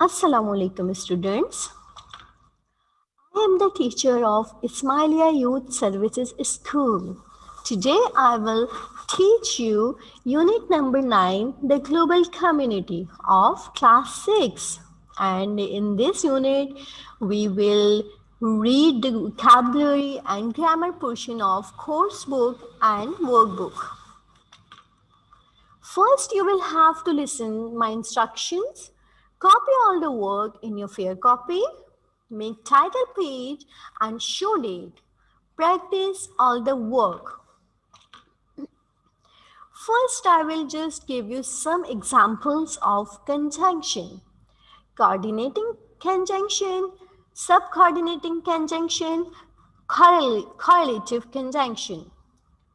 Assalamu alaikum students. I am the teacher of Ismailia Youth Services School. Today I will teach you unit number 9, the global community of class 6. And in this unit we will read the vocabulary and grammar portion of course book and workbook. First, you will have to listen my instructions, copy all the work in your fair copy, make title page and show date. Practice all the work. First, I will just give you some examples of conjunction. Coordinating conjunction, subcoordinating conjunction, correlative conjunction.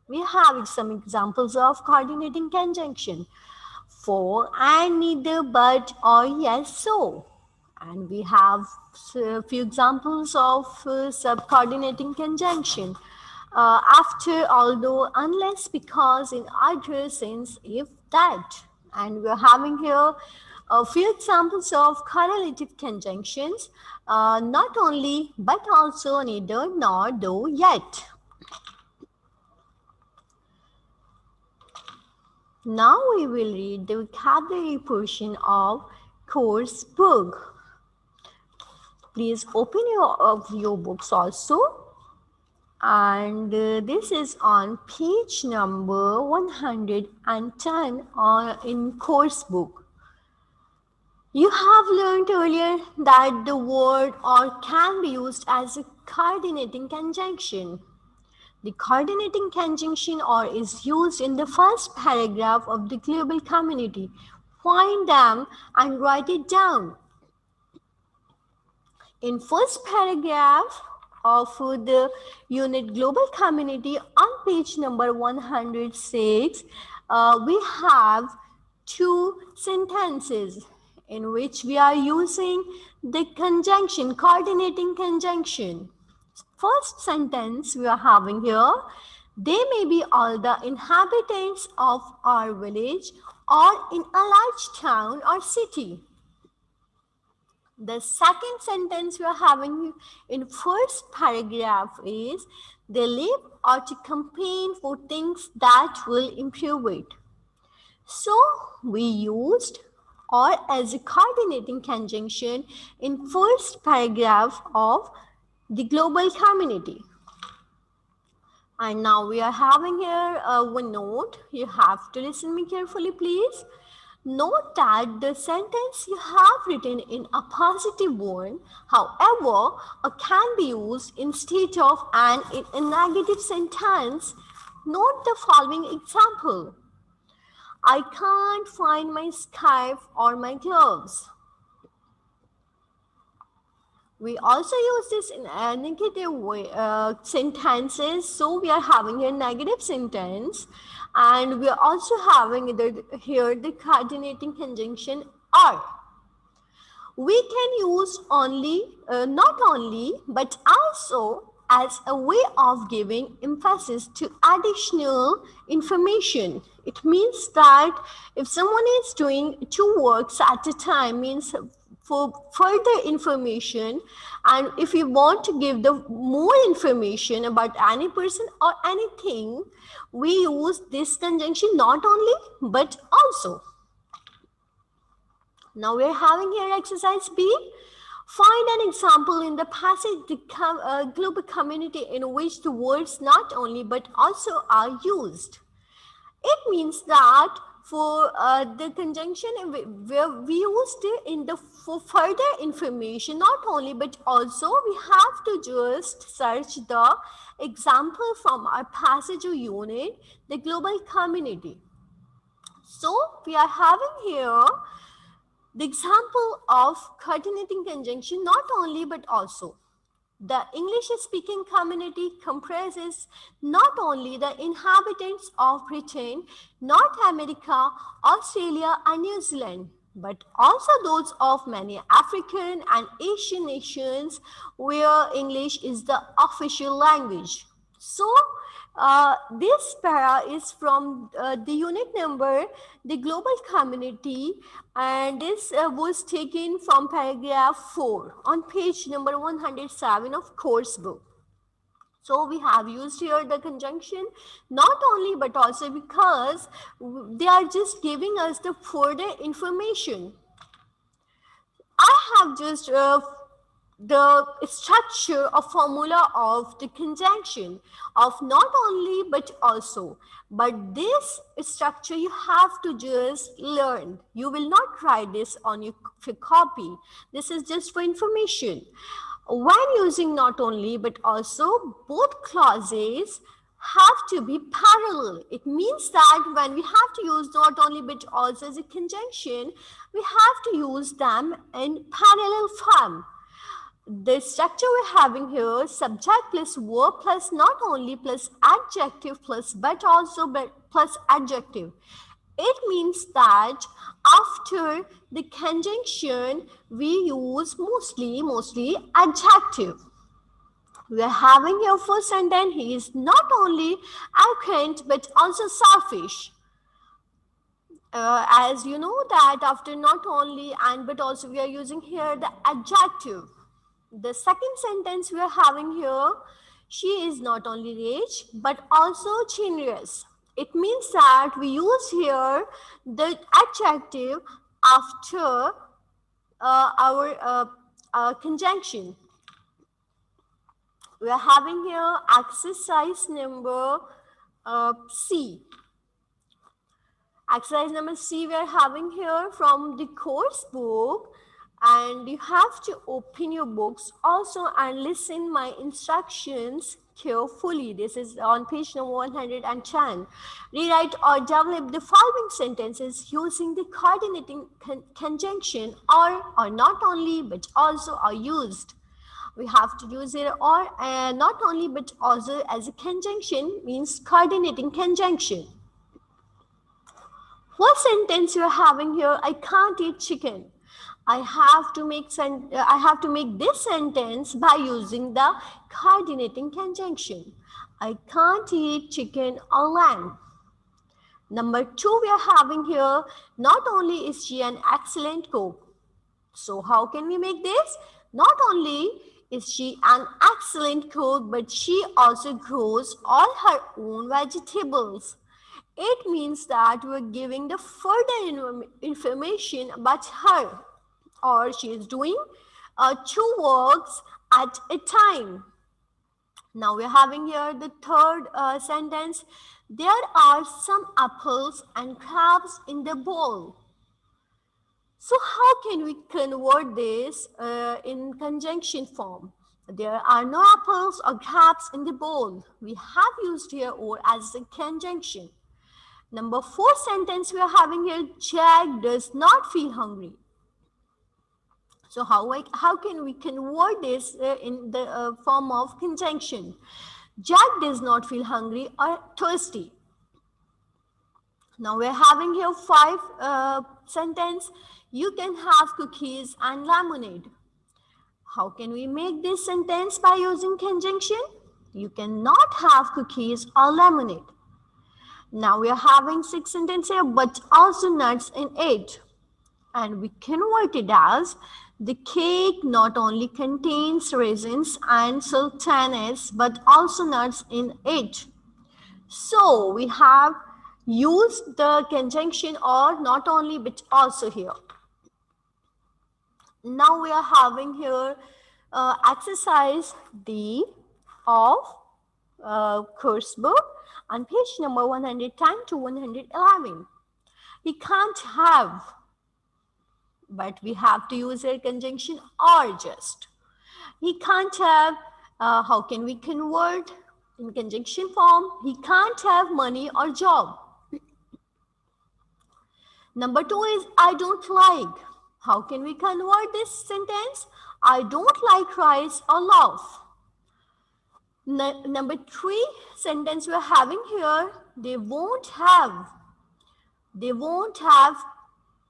We have some examples of coordinating conjunction. For and neither but or yes so, and we have a few examples of subcoordinating conjunction. After, although, unless, because, in other, since, if, that. And we're having here a few examples of correlative conjunctions, not only but also, neither, nor, though, yet. Now we will read the vocabulary portion of course book. Please open your books also. And this is on page number 110 in course book. You have learned earlier that the word or can be used as a coordinating conjunction. The coordinating conjunction or is used in the first paragraph of the global community. Find them and write it down. In first paragraph of the unit global community on page number 106, we have two sentences in which we are using the conjunction, coordinating conjunction. First sentence we are having here, they may be all the inhabitants of our village or in a large town or city. The second sentence we are having in first paragraph is, they live or to campaign for things that will improve it. So we used or as a coordinating conjunction in first paragraph of the global community. And now we are having here one note. You have to listen me carefully, please. Note that the sentence you have written in a positive one, however, can be used instead of and in a negative sentence. Note the following example. I can't find my scarf or my gloves. We also use this in a negative way, sentences. So we are having a negative sentence, and we are also having here the coordinating conjunction are. We can use not only, but also as a way of giving emphasis to additional information. It means that if someone is doing two works at a time, means for further information, and if you want to give the more information about any person or anything, we use this conjunction not only but also. Now we are having here exercise B. Find an example in the passage the global community in which the words not only but also are used. It means that for the conjunction where we used it for further information, not only but also, we have to just search the example from our passage or unit, the global community. So we are having here the example of coordinating conjunction not only but also. The English-speaking community comprises not only the inhabitants of Britain, North America, Australia, and New Zealand, but also those of many African and Asian nations where English is the official language. So this para is from the unit number, the global community, and this was taken from paragraph 4 on page number 107 of course book. So we have used here the conjunction not only but also because they are just giving us the further information. I have just the structure or formula of the conjunction of not only but also. But this structure you have to just learn. You will not write this on your copy. This is just for information. When using not only but also, both clauses have to be parallel. It means that when we have to use not only but also as a conjunction, we have to use them in parallel form. The structure we're having here, subject plus verb plus not only plus adjective plus but also but plus adjective. It means that after the conjunction we use mostly adjective. We are having here first sentence, he is not only arrogant but also selfish. As you know that after not only and but also we are using here the adjective. The second sentence we are having here, she is not only rich but also generous. It means that we use here the adjective after our conjunction. We are having here exercise number C. Exercise number C we are having here from the course book, and you have to open your books also and listen my instructions carefully. This is on page number 110. Rewrite or develop the following sentences using the coordinating conjunction or not only but also are used. We have to use it or not only but also as a conjunction means coordinating conjunction. What sentence you are having here? I can't eat chicken. I have to make this sentence by using the coordinating conjunction. I can't eat chicken or lamb. Number 2 we are having here, not only is she an excellent cook. So how can we make this? Not only is she an excellent cook, but she also grows all her own vegetables. It means that we're giving the further information about her, or she is doing two works at a time. Now we're having here the third sentence. There are some apples and crabs in the bowl. So how can we convert this in conjunction form? There are no apples or crabs in the bowl. We have used here or as a conjunction. Number 4 sentence we are having here, Jack does not feel hungry. So how can we convert this in the form of conjunction? Jack does not feel hungry or thirsty. Now we're having here 5 sentence. You can have cookies and lemonade. How can we make this sentence by using conjunction? You cannot have cookies or lemonade. Now we are having 6 sentences here, but also nuts in it. And we convert it as the cake not only contains raisins and sultanas, but also nuts in it. So we have used the conjunction or not only but also here. Now we are having here exercise D of course book on page number 110 to 111. He can't have, but we have to use a conjunction or just. He can't have, how can we convert in conjunction form? He can't have money or job. Number 2 is I don't like. How can we convert this sentence? I don't like rice or loaf. Number 3 sentence we're having here, they won't have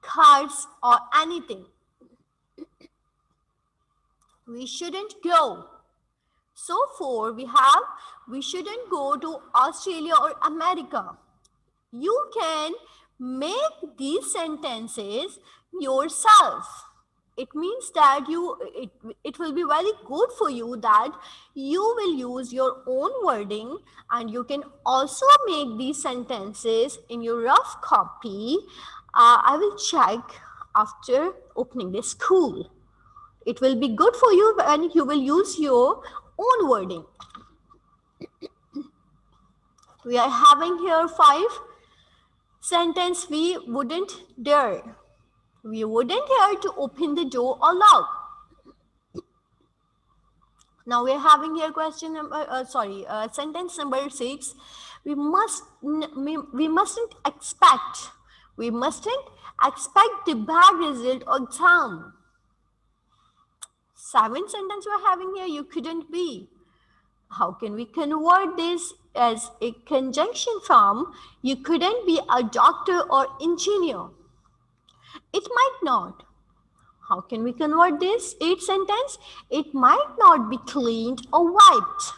cards or anything. We shouldn't go. So for we shouldn't go to Australia or America. You can make these sentences yourself. It means that it will be very good for you that you will use your own wording, and you can also make these sentences in your rough copy. I will check after opening the school. It will be good for you when you will use your own wording. We are having here 5 sentence we wouldn't dare. We wouldn't dare to open the door or lock. Now we are having here sentence number 6. We mustn't expect. We mustn't expect the bad result or exam. 7 sentence we are having here. You couldn't be. How can we convert this as a conjunction form? You couldn't be a doctor or engineer. It might not. How can we convert this 8 sentence? It might not be cleaned or wiped.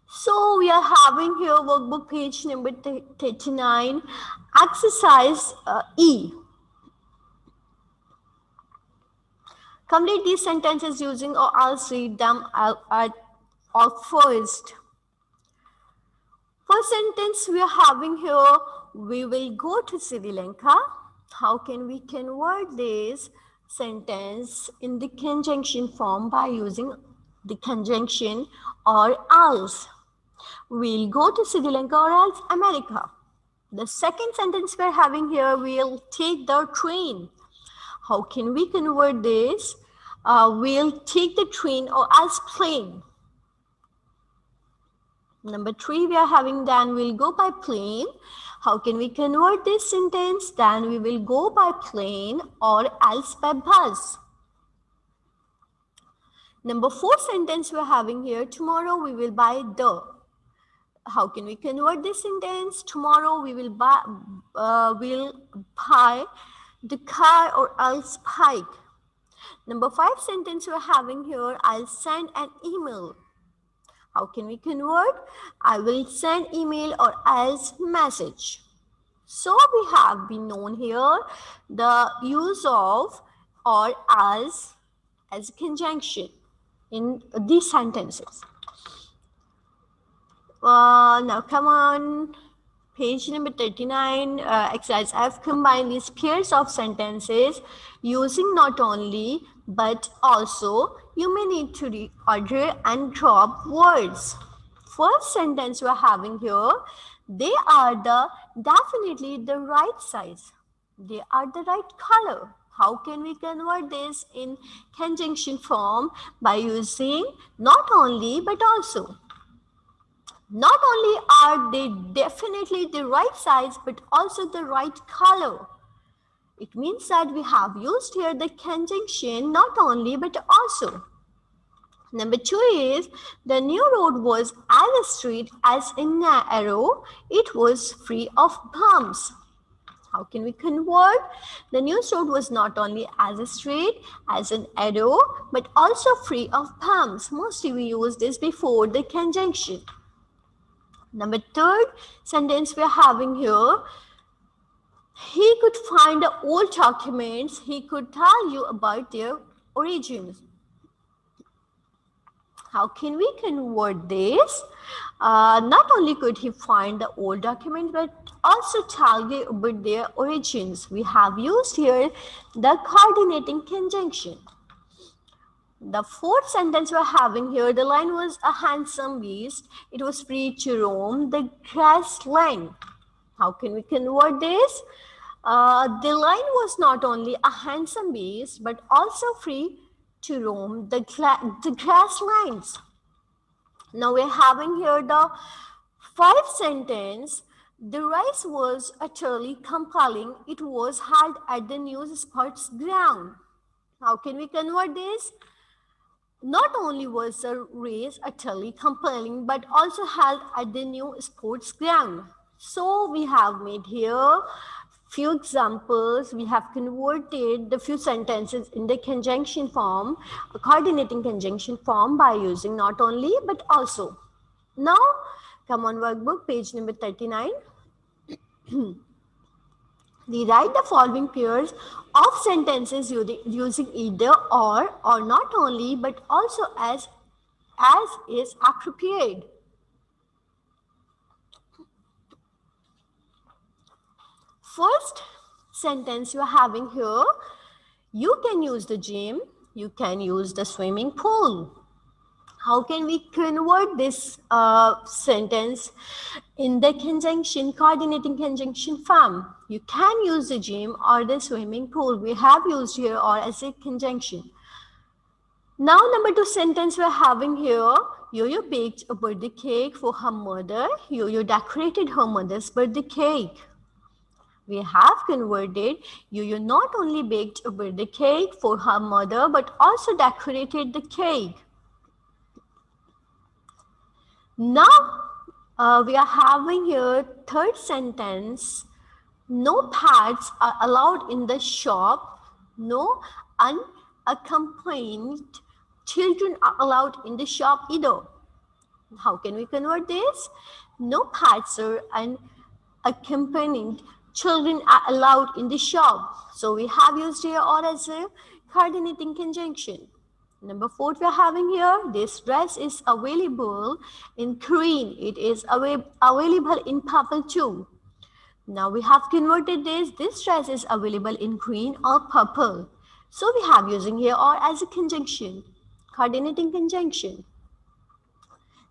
So we are having here workbook page number 39, exercise E. Complete these sentences using, or I'll read them first. First sentence we are having here, we will go to Sri Lanka. How can we convert this sentence in the conjunction form by using the conjunction or else? We'll go to Sri Lanka or else America. The second sentence we're having here, we'll take the train. How can we convert this? We'll take the train or else plane. Number 3, we are having then we'll go by plane. How can we convert this sentence? Then we will go by plane or else by bus. Number 4 sentence we are having here, tomorrow we will buy the. How can we convert this sentence? Tomorrow we will buy the car or else bike. Number 5 sentence we are having here, I'll send an email. How can we convert? I will send email or else message. So we have been known here the use of or as a conjunction in these sentences. Now come on, page number 39, exercise. I've combined these pairs of sentences using not only but also. You may need to reorder and drop words. First sentence we're having here, they are definitely the right size. They are the right color. How can we convert this in conjunction form? By using not only but also. Not only are they definitely the right size but also the right color. It means that we have used here the conjunction not only but also. Number 2 is the new road was as straight as an arrow. It was free of bumps. How can we convert? The new road was not only as straight as an arrow but also free of bumps. Mostly we use this before the conjunction. Number 3rd sentence we are having here. He could find the old documents. He could tell you about their origins. How can we convert this? Not only could he find the old document, but also tell you about their origins. We have used here the coordinating conjunction. The 4th sentence we're having here, the lion was a handsome beast. It was free to roam the grassland. How can we convert this? The lion was not only a handsome beast, but also free to roam the grasslands. Now we're having here the 5th sentence. The race was utterly compelling. It was held at the news sports ground. How can we convert this? Not only was the race utterly compelling, but also held at the new sports ground. So we have made here few examples. We have converted the few sentences in the conjunction form, a coordinating conjunction form, by using not only but also. Now, come on workbook, page number 39. We write the following pairs of sentences using either or not only but also as is appropriate. First sentence you are having here, you can use the gym, you can use the swimming pool. How can we convert this sentence in the conjunction, coordinating conjunction form? You can use the gym or the swimming pool. We have used here or as a conjunction. Now, number two sentence we're having here, Yo-Yo baked a birthday cake for her mother. Yo-Yo decorated her mother's birthday cake. We have converted, Yo-Yo not only baked a birthday cake for her mother but also decorated the cake. Now, we are having here third sentence. No pets are allowed in the shop. No unaccompanied children are allowed in the shop either. How can we convert this? No pets or unaccompanied children are allowed in the shop. So we have used here or as a coordinating conjunction. Number 4 we are having here, this dress is available in green. It is available in purple too. Now we have converted this dress is available in green or purple. So we have using here or as a conjunction, coordinating conjunction.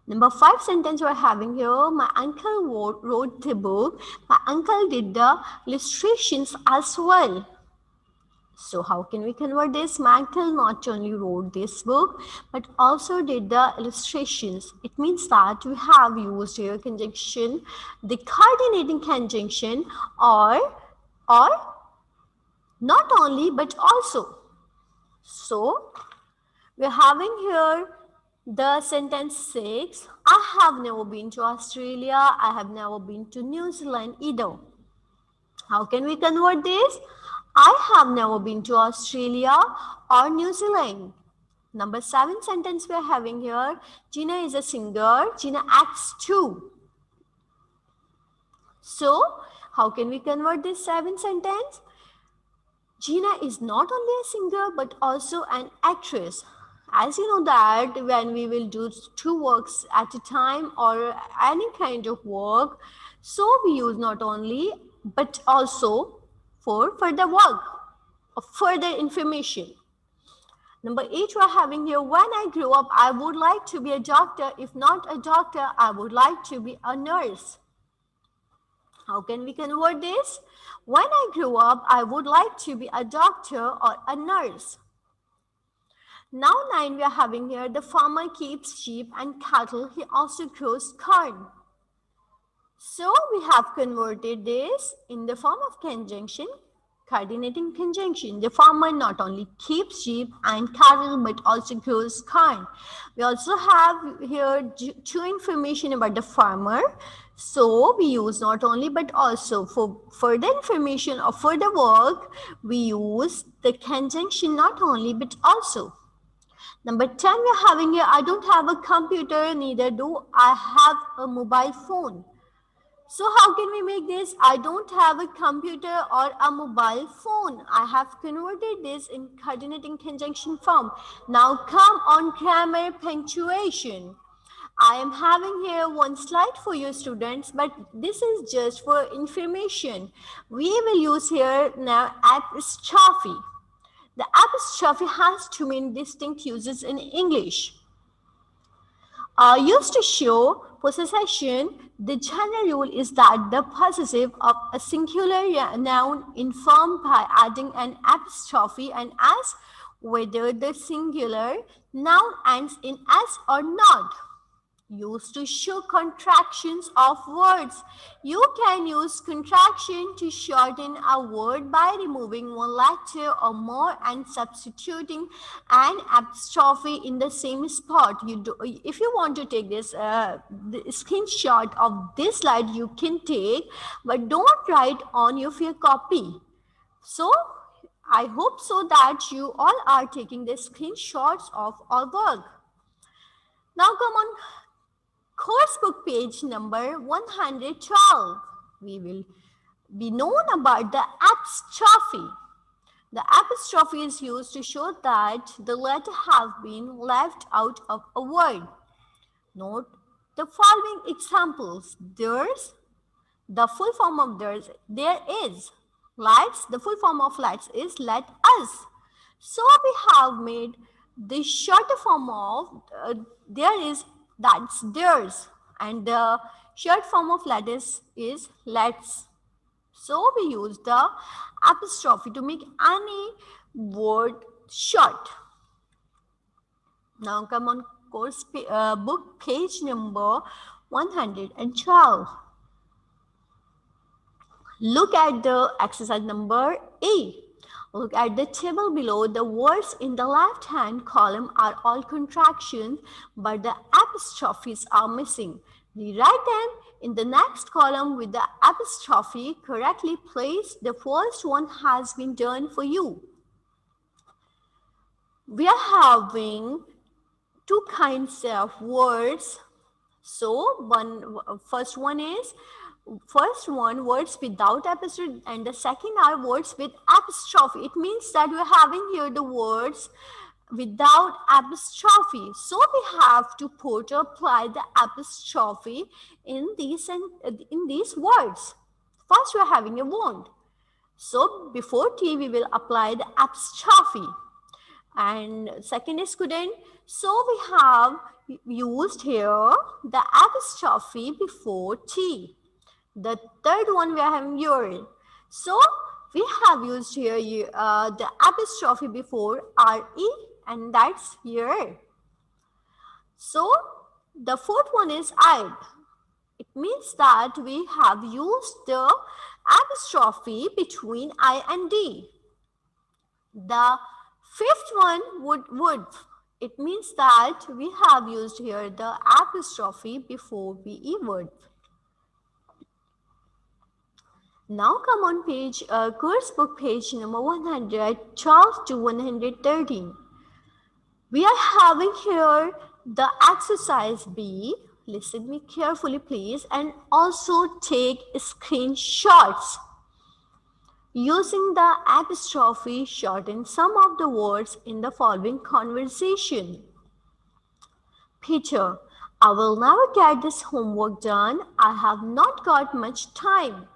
Number 5 sentence we're having here, my uncle wrote the book. My uncle did the illustrations as well. So how can we convert this? My uncle not only wrote this book but also did the illustrations. It means that we have used here conjunction, the coordinating conjunction or not only but also. So we're having here the sentence 6. I have never been to Australia. I have never been to New Zealand either. How can we convert this? I have never been to Australia or New Zealand. Number 7 sentence we are having here. Gina is a singer. Gina acts too. So, how can we convert this 7 sentence? Gina is not only a singer but also an actress. As you know that when we will do 2 works at a time or any kind of work, so we use not only but also for further work or further information. Number 8 we are having here, when I grow up, I would like to be a doctor. If not a doctor, I would like to be a nurse. How can we convert this? When I grow up, I would like to be a doctor or a nurse. Now 9 we are having here, the farmer keeps sheep and cattle. He also grows corn. So we have converted this in the form of conjunction, coordinating conjunction. The farmer not only keeps sheep and cattle but also grows corn. We also have here 2 information about the farmer. So we use not only but also for further information or further work, we use the conjunction not only but also. Number 10 we are having here, I don't have a computer, neither do I have a mobile phone. So how can we make this? I don't have a computer or a mobile phone. I have converted this in coordinating conjunction form. Now come on grammar punctuation. I am having here one slide for you students, but this is just for information. We will use here now apostrophe. The apostrophe has 2 main distinct uses in English. Used to show possession, the general rule is that the possessive of a singular noun informed by adding an apostrophe and as whether the singular noun ends in s or not. used to show contractions of words. You can use contraction to shorten a word by removing one letter or more and substituting an apostrophe in the same spot. If you want to take this the screenshot of this slide, you can take, but don't write on your copy. So I hope so that you all are taking the screenshots of our work. Now come on, course book page number 112. We will be known about the apostrophe. The apostrophe is used to show that the letter has been left out of a word. Note the following examples. There's, the full form of there is. Lights, the full form of lights is let us. So we have made the shorter form of there is, that's theirs, and the short form of lettuce is let's. So we use the apostrophe to make any word short. Now come on course book page number 112. Look at the exercise number A. Look at the table below. The words in the left-hand column are all contractions, but the apostrophes are missing. Rewrite them in the next column with the apostrophe correctly placed. The first one has been done for you. We are having two kinds of words. So first one words without apostrophe, and the second are words with apostrophe. It means that we're having here the words without apostrophe. So we have to put or apply the apostrophe in these words. First we're having a word. So before T we will apply the apostrophe. And second is couldn't. So we have used here the apostrophe before T. The third one we are having your. So we have used here the apostrophe before RE, and that's your. So the fourth one is I. It means that we have used the apostrophe between I and D. The fifth one would. It means that we have used here the apostrophe before VE would. Now come on page, course book page number 112 to 113. We are having here the exercise B. Listen me carefully please, and also take screenshots. Using the apostrophe, shorten some of the words in the following conversation. Peter, I will never get this homework done. I have not got much time.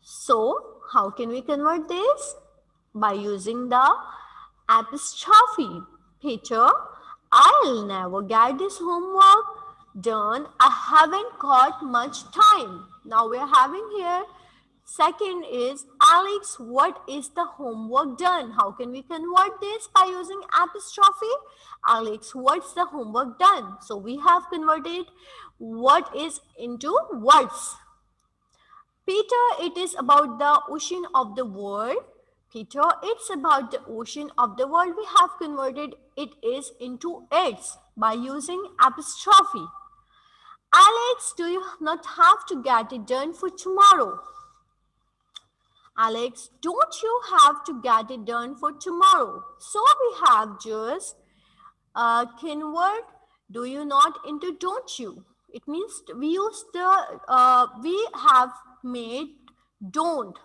So, how can we convert this? By using the apostrophe. Peter, I'll never get this homework done. I haven't got much time. Now we're having here. Second is, Alex, what is the homework done? How can we convert this by using apostrophe? Alex, what's the homework done? So we have converted what is into words. Peter, it is about the ocean of the world. Peter, it's about the ocean of the world. We have converted it is into it's by using apostrophe. Alex, do you not have to get it done for tomorrow? Alex, don't you have to get it done for tomorrow? So we have just convert do you not into don't you. It means we use the, we have made don't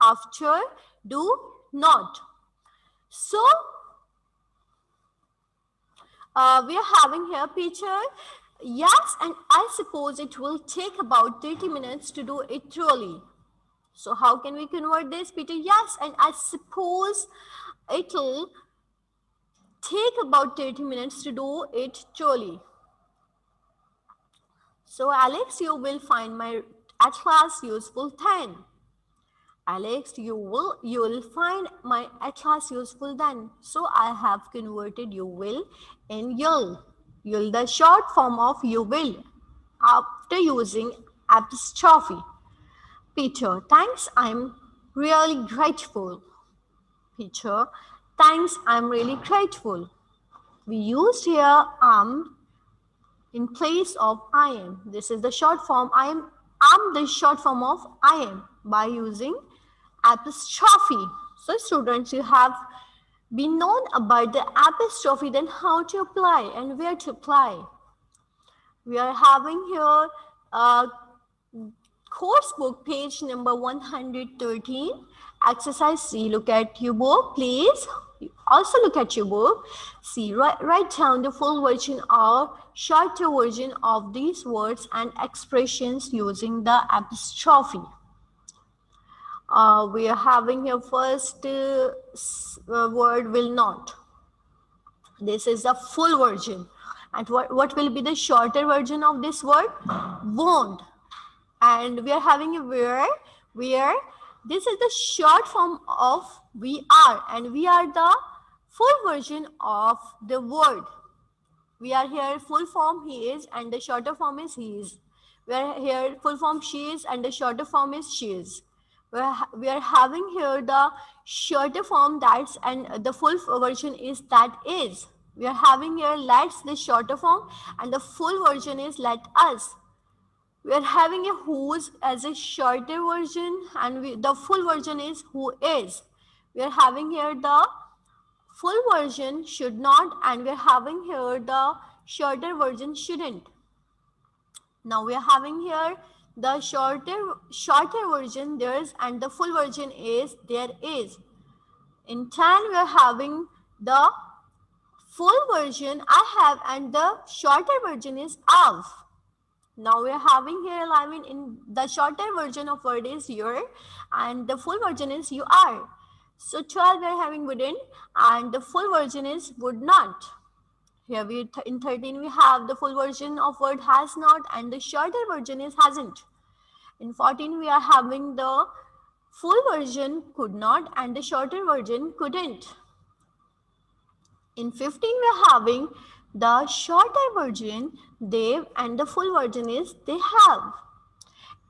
after do not. So we are having here Peter. Yes, and I suppose it will take about 30 minutes to do it truly. So how can we convert this, Peter? Yes, and I suppose it'll take about 30 minutes to do it truly. So Alex, you will find my at class useful then. Alex, you will find my at class useful then. So I have converted you will in you'll. You'll the short form of you will after using apostrophe. Peter, thanks, I'm really grateful. Peter, thanks, I'm really grateful. We used here in place of I am. This is the short form I am. I'm the short form of I am by using apostrophe. So students, you have been known about the apostrophe, then how to apply and where to apply. We are having here course book page number 113 exercise C. Look at your book please. Also look at your book. See, write down the full version or shorter version of these words and expressions using the apostrophe. We are having here first word will not. This is the full version. And what will be the shorter version of this word? Won't. And we are having a where this is the short form of we are, and we are the full version of the word. We are here full form he is and the shorter form is he is. We are here full form she is and the shorter form is she is. We are having here the shorter form that's and the full version is that is. We are having here let's the shorter form and the full version is let us. We are having a whose as a shorter version and the full version is who is. We are having here the full version should not and we are having here the shorter version shouldn't. Now we are having here the shorter version there's and the full version is there is. In 10 we are having the full version I have and the shorter version is of. Now we are having here alignment in the shorter version of word is your and the full version is you are. So 12 we are having wouldn't and the full version is would not. Here in 13 we have the full version of word has not and the shorter version is hasn't. In 14 we are having the full version could not and the shorter version couldn't. In 15 we are having the shorter version they've and the full version is they have.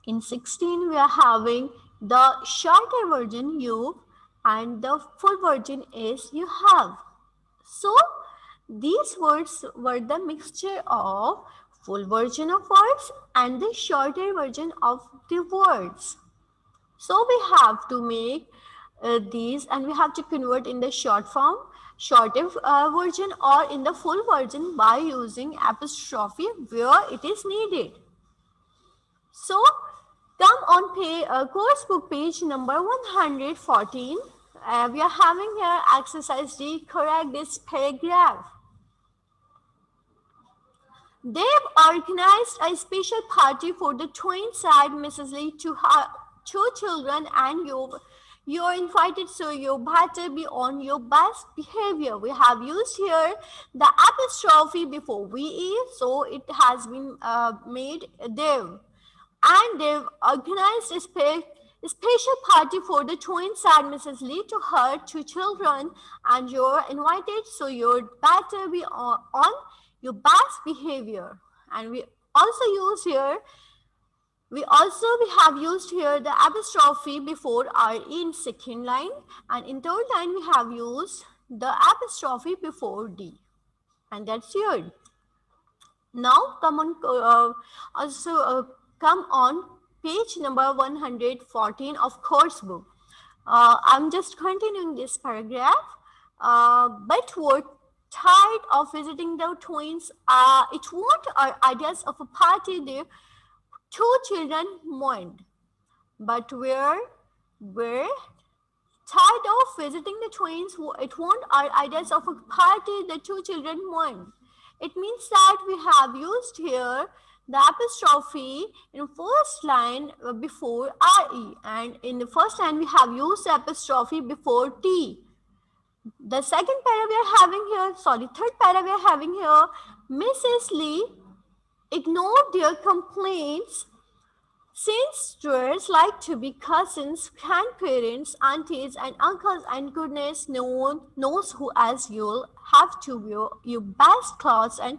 In 16 we are having the shorter version you and the full version is you have. So these words were the mixture of full version of words and the shorter version of the words. So we have to make these and we have to convert in the short form, shorter version or in the full version by using apostrophe where it is needed. So come on course book page number 114. We are having here exercise D, correct this paragraph. They've organized a special party for the twins, said Mrs. Lee to her two children, and you're invited, so you better be on your best behavior. We have used here the apostrophe before we, so it has been made there. And they've organized a special party for the twins, said Mrs. Lee to her two children, and you're invited, so you'd better be on your best behavior. And we have used here the apostrophe before our in second line, and in third line we have used the apostrophe before D, and that's here. Now come on page number 114 of course book. I'm just continuing this paragraph. But we're tired of visiting the twins. It won't our ideas of a party there. Two children mourned. But we're tired of visiting the twins. It won't our ideas of a party the two children mourned. It means that we have used here the apostrophe in first line before RE, and in the first line we have used the apostrophe before T. The second para we are having here, third para we are having here, Mrs. Lee ignored their complaints. Sisters like to be cousins, grandparents, aunties, and uncles, and goodness knows who else you'll have to wear your best clothes and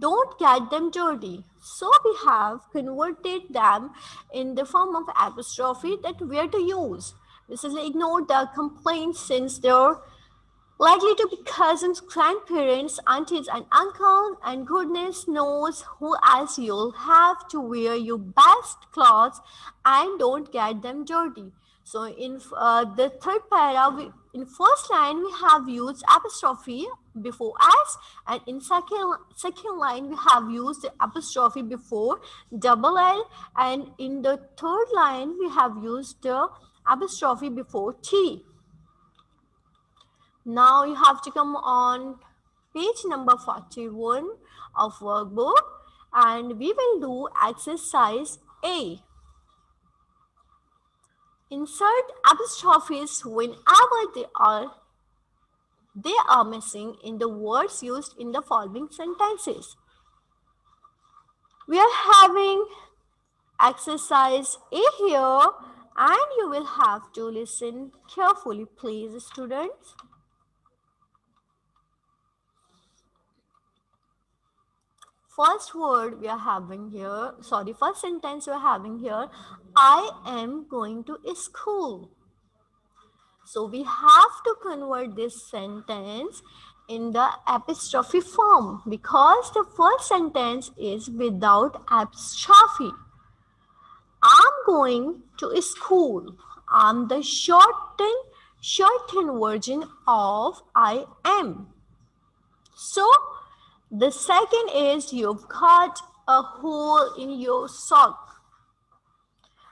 don't get them dirty. So we have converted them in the form of apostrophe that we are to use. This is ignore the complaints since they're likely to be cousins, grandparents, aunties, and uncles, and goodness knows who else. You'll have to wear your best clothes and don't get them dirty. So in the third paragraph, in first line we have used apostrophe before s, and in second line we have used the apostrophe before double l, and in the third line we have used the apostrophe before t. Now you have to come on page number 41 of workbook, and we will do exercise A. Insert apostrophes whenever they are missing in the words used in the following sentences. We are having exercise A here, and you will have to listen carefully, please, students. First word we are having here, sorry, first sentence we are having here, I am going to school. So we have to convert this sentence in the apostrophe form because the first sentence is without apostrophe. I'm going to school. I'm the shortened version of I am. So the second is you've got a hole in your sock.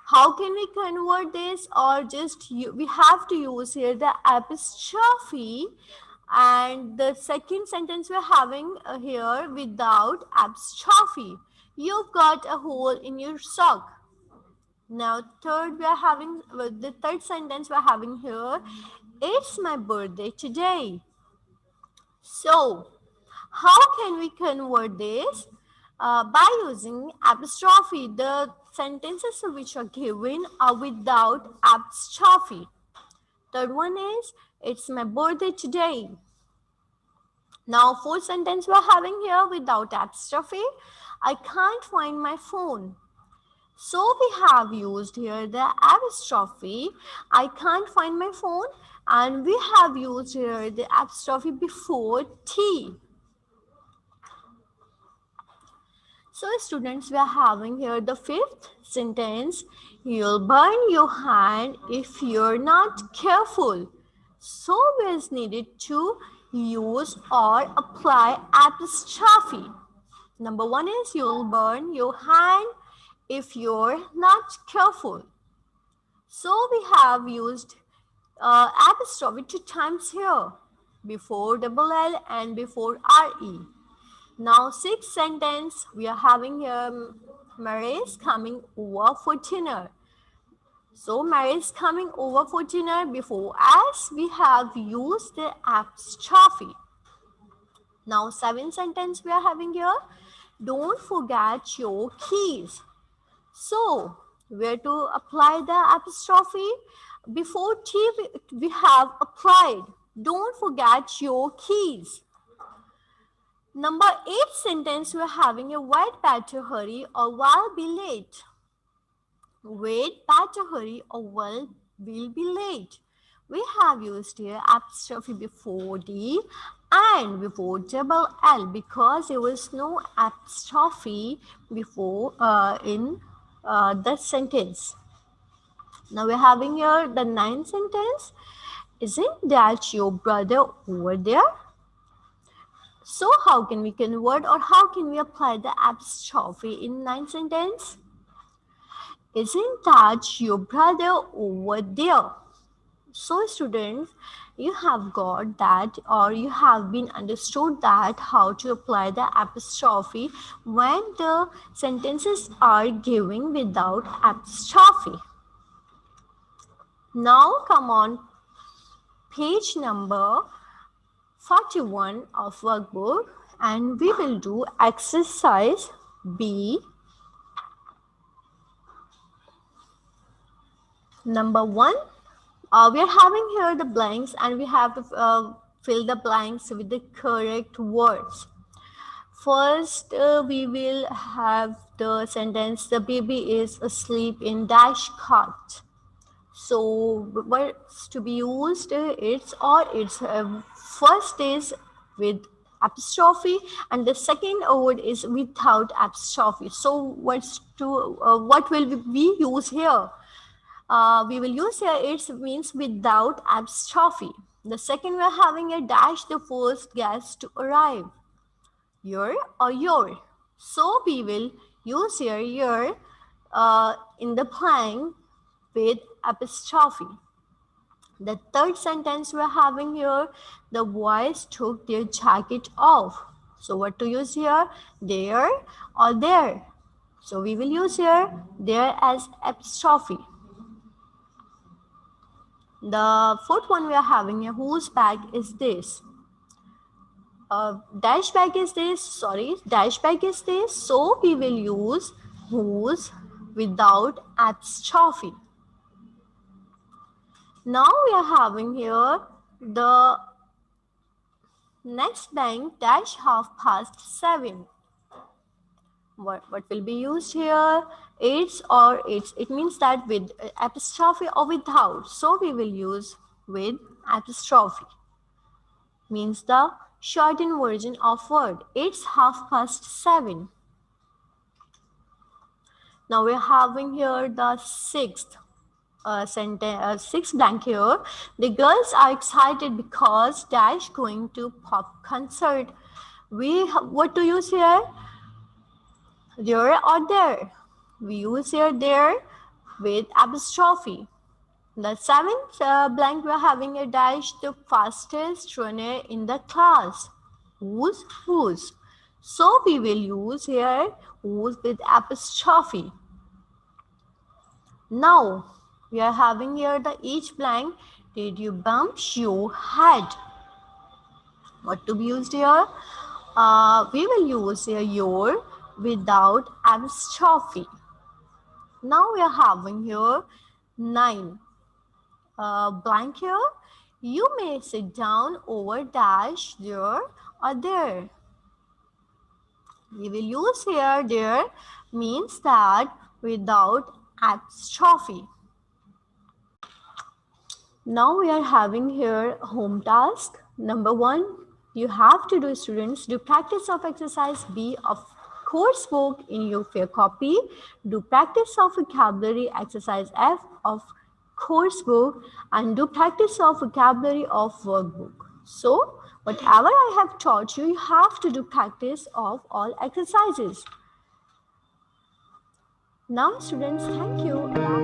How can we convert this? Or just we have to use here the apostrophe, and the second sentence we're having here without apostrophe. You've got a hole in your sock. Now third we are having the third sentence we're having here. It's my birthday today. So how can we convert this? By using apostrophe. The sentences which are given are without apostrophe. Third one is, it's my birthday today. Now fourth sentence we're having here without apostrophe. I can't find my phone. So we have used here the apostrophe. I can't find my phone, and we have used here the apostrophe before T. So students, we are having here the fifth sentence. You'll burn your hand if you're not careful. So we is needed to use or apply apostrophe. Number one is you'll burn your hand if you're not careful. So we have used apostrophe 2 times here, before double L and before RE. Now sixth sentence we are having here, Mary is coming over for dinner. So Mary is coming over for dinner. Before as we have used the apostrophe. Now seventh sentence we are having here, don't forget your keys. So where to apply the apostrophe? Before T we have applied, don't forget your keys. Number 8 sentence we are having a wait, better hurry or will be late. Wait, better hurry or will be late. We have used here apostrophe before D and before double L because there was no apostrophe before in the sentence. Now we're having here the 9th sentence. Isn't that your brother over there? So how can we convert or how can we apply the apostrophe in 9th sentence? Isn't that your brother over there? So students, you have got that, or you have been understood that how to apply the apostrophe when the sentences are given without apostrophe. Now come on page number 41 of workbook, and we will do exercise B. Number 1, we are having here the blanks and we have to fill the blanks with the correct words. First, we will have the sentence, the baby is asleep in dash cot. So what's to be used? It's or its first is with apostrophe and the second word is without apostrophe. So what will we use here? We will use here it means without apostrophe. The second we're having a dash the first guest to arrive. Your or your. So we will use here your in the blank with apostrophe. The third sentence we're having here, the boys took their jacket off. So what to use here? There or there. So we will use here there as apostrophe. The fourth one we are having here, whose bag is this? Dash bag is this, dash bag is this. So we will use whose without apostrophe. Now we are having here the next bank dash 7:30. What will be used here? It's or it's. It means that with apostrophe or without. So we will use with apostrophe. Means the shortened version of word. It's 7:30. Now we're having here the sixth blank here. The girls are excited because dash going to pop concert. What to use here? There or there. We use here there with apostrophe. The seventh blank we're having a dash the fastest runner in the class. Whose. So we will use here whose with apostrophe. Now we are having here the each blank. Did you bump your head? What to be used here? We will use here your without apostrophe. Now we are having here 9 blank here. You may sit down over dash there or there. We will use here there means that without apostrophe. Now we are having here home task. Number 1, you have to do students do practice of exercise B of coursework in your fair copy. Do practice of vocabulary exercise F of coursework and do practice of vocabulary of workbook. So whatever I have taught you, you have to do practice of all exercises. Now students, thank you.